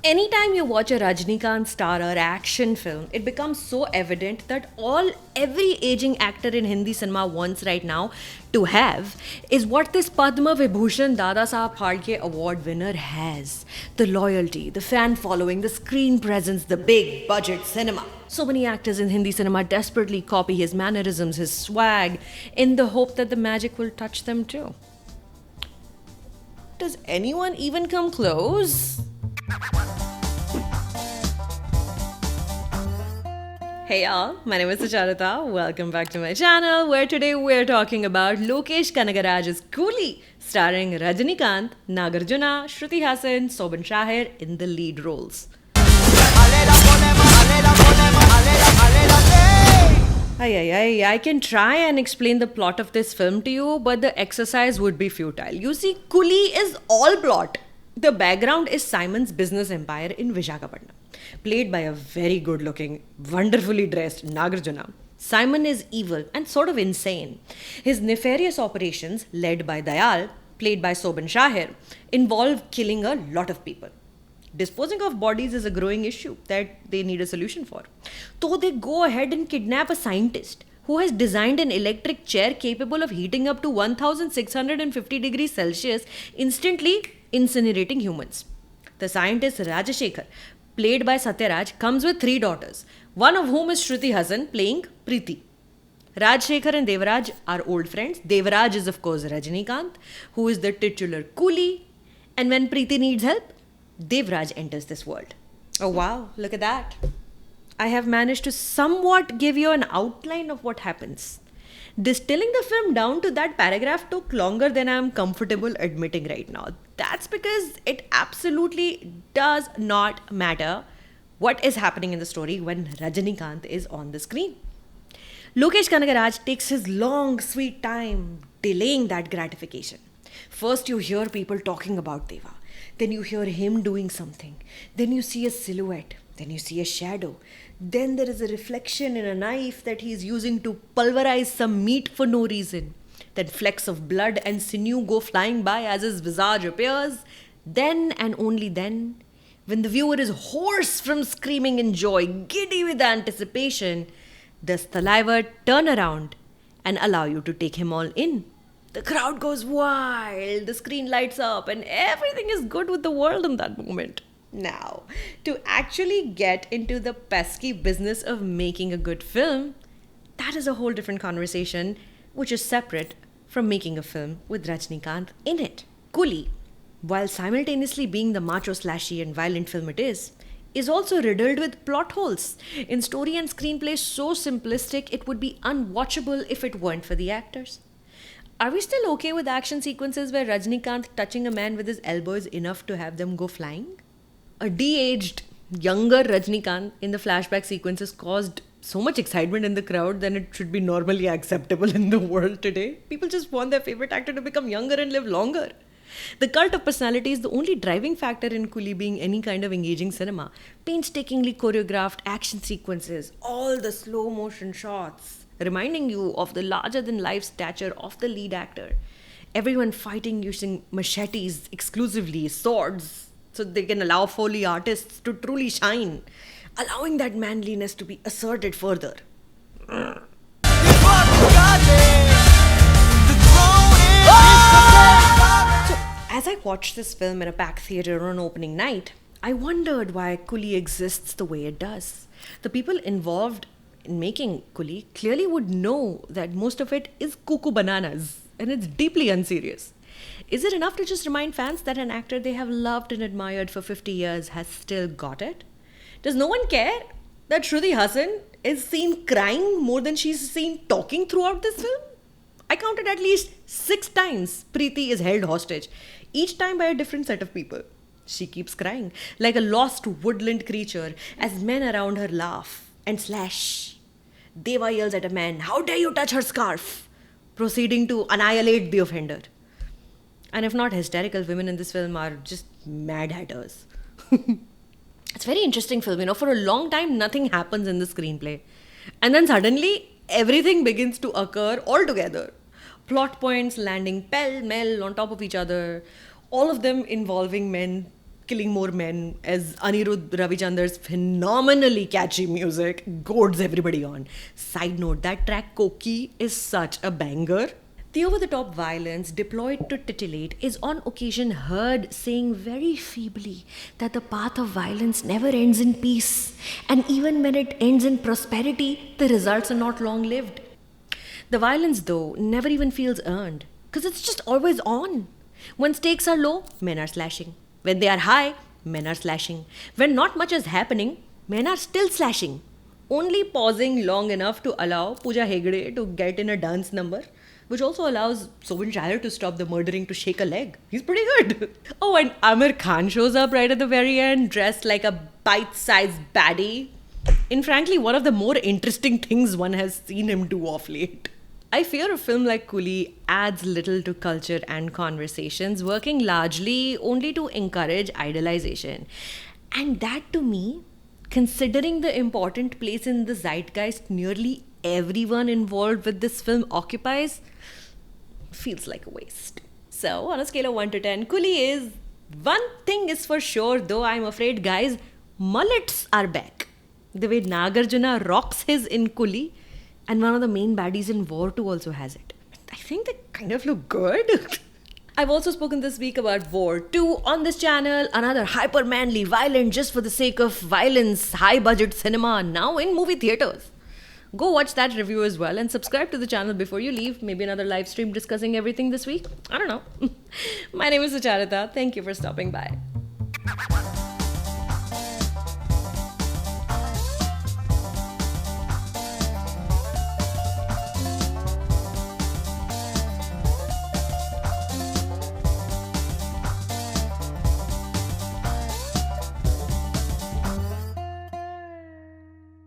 Anytime you watch a Rajnikant starrer action film, it becomes so evident that every aging actor in Hindi cinema wants right now to have is what this Padma Vibhushan Dada Sahab Phalke award winner has. The loyalty, the fan following, the screen presence, the big budget cinema. So many actors in Hindi cinema desperately copy his mannerisms, his swag, in the hope that the magic will touch them too. Does anyone even come close? Hey y'all, my name is Sucharita. Welcome back to my channel where today we're talking about Lokesh Kanagaraj's Coolie, starring Rajinikanth, Nagarjuna, Shruti Hassan, Sobhan Shahir in the lead roles. I can try and explain the plot of this film to you, but the exercise would be futile. You see, Coolie is all plot. The background is Simon's business empire in Visakhapatnam, played by a very good looking, wonderfully dressed Nagarjuna. Simon is evil and sort of insane. His nefarious operations, led by Dayal, played by Sobhan Shahir, involve killing a lot of people. Disposing of bodies is a growing issue that they need a solution for. So they go ahead and kidnap a scientist who has designed an electric chair capable of heating up to 1650 degrees Celsius, instantly incinerating humans. The scientist Rajashekhar, played by Satyaraj, comes with three daughters, one of whom is Shruti Hassan playing Preeti. Rajshekhar and Devaraj are old friends. Devaraj is, of course, Rajinikanth, who is the titular coolie. And when Preeti needs help, Devraj enters this world. Oh wow, look at that. I have managed to somewhat give you an outline of what happens. Distilling the film down to that paragraph took longer than I am comfortable admitting right now. That's because it absolutely does not matter what is happening in the story when Rajinikanth is on the screen. Lokesh Kanagaraj takes his long, sweet time delaying that gratification. First, you hear people talking about Deva. Then you hear him doing something. Then you see a silhouette. Then you see a shadow. Then there is a reflection in a knife that he is using to pulverize some meat for no reason. Then flecks of blood and sinew go flying by as his visage appears. Then and only then, when the viewer is hoarse from screaming in joy, giddy with anticipation, does Thalaivar turn around and allow you to take him all in. The crowd goes wild, the screen lights up, and everything is good with the world in that moment. Now, to actually get into the pesky business of making a good film, that is a whole different conversation, which is separate from making a film with Rajinikanth in it. Coolie, while simultaneously being the macho, slashy, and violent film it is also riddled with plot holes. In story and screenplay so simplistic it would be unwatchable if it weren't for the actors. Are we still okay with action sequences where Rajinikanth touching a man with his elbow is enough to have them go flying? A de-aged, younger Rajinikanth in the flashback sequences caused so much excitement in the crowd than it should be normally acceptable in the world today. People just want their favorite actor to become younger and live longer. The cult of personality is the only driving factor in Coolie being any kind of engaging cinema. Painstakingly choreographed action sequences, all the slow motion shots, reminding you of the larger than life stature of the lead actor. Everyone fighting using machetes exclusively, swords, so they can allow Foley artists to truly shine, allowing that manliness to be asserted further. So, as I watched this film in a packed theatre on opening night, I wondered why Coolie exists the way it does. The people involved in making Coolie clearly would know that most of it is cuckoo bananas and it's deeply unserious. Is it enough to just remind fans that an actor they have loved and admired for 50 years has still got it? Does no one care that Shruti Hassan is seen crying more than she's seen talking throughout this film? I counted at least 6 times Preeti is held hostage, each time by a different set of people. She keeps crying like a lost woodland creature as men around her laugh and slash. Deva yells at a man, "How dare you touch her scarf?" proceeding to annihilate the offender. And if not hysterical, women in this film are just mad hatters. It's a very interesting film, for a long time nothing happens in the screenplay. And then suddenly everything begins to occur all together. Plot points landing pell-mell on top of each other, all of them involving men killing more men, as Anirudh Ravichander's phenomenally catchy music goads everybody on. Side note, that track Koki is such a banger. The over the top violence deployed to titillate is on occasion heard saying very feebly that the path of violence never ends in peace, and even when it ends in prosperity, the results are not long lived. The violence, though, never even feels earned, because it's just always on. When stakes are low, men are slashing. When they are high, men are slashing. When not much is happening, men are still slashing. Only pausing long enough to allow Pooja Hegde to get in a dance number, which also allows Sobhan Chahar to stop the murdering to shake a leg. He's pretty good. Oh, and Amir Khan shows up right at the very end, dressed like a bite-sized baddie. In frankly, one of the more interesting things one has seen him do of late. I fear a film like Coolie adds little to culture and conversations, working largely only to encourage idolization. And that to me, considering the important place in the zeitgeist nearly everyone involved with this film occupies, feels like a waste. So, on a scale of 1 to 10, Coolie is one thing is for sure, though I'm afraid, guys, mullets are back. The way Nagarjuna rocks his in Coolie, and one of the main baddies in War 2 also has it. I think they kind of look good. I've also spoken this week about War 2 on this channel, another hyper manly, violent, just for the sake of violence, high budget cinema, now in movie theaters. Go watch that review as well and subscribe to the channel before you leave. Maybe another live stream discussing everything this week. I don't know. My name is Sucharita. Thank you for stopping by.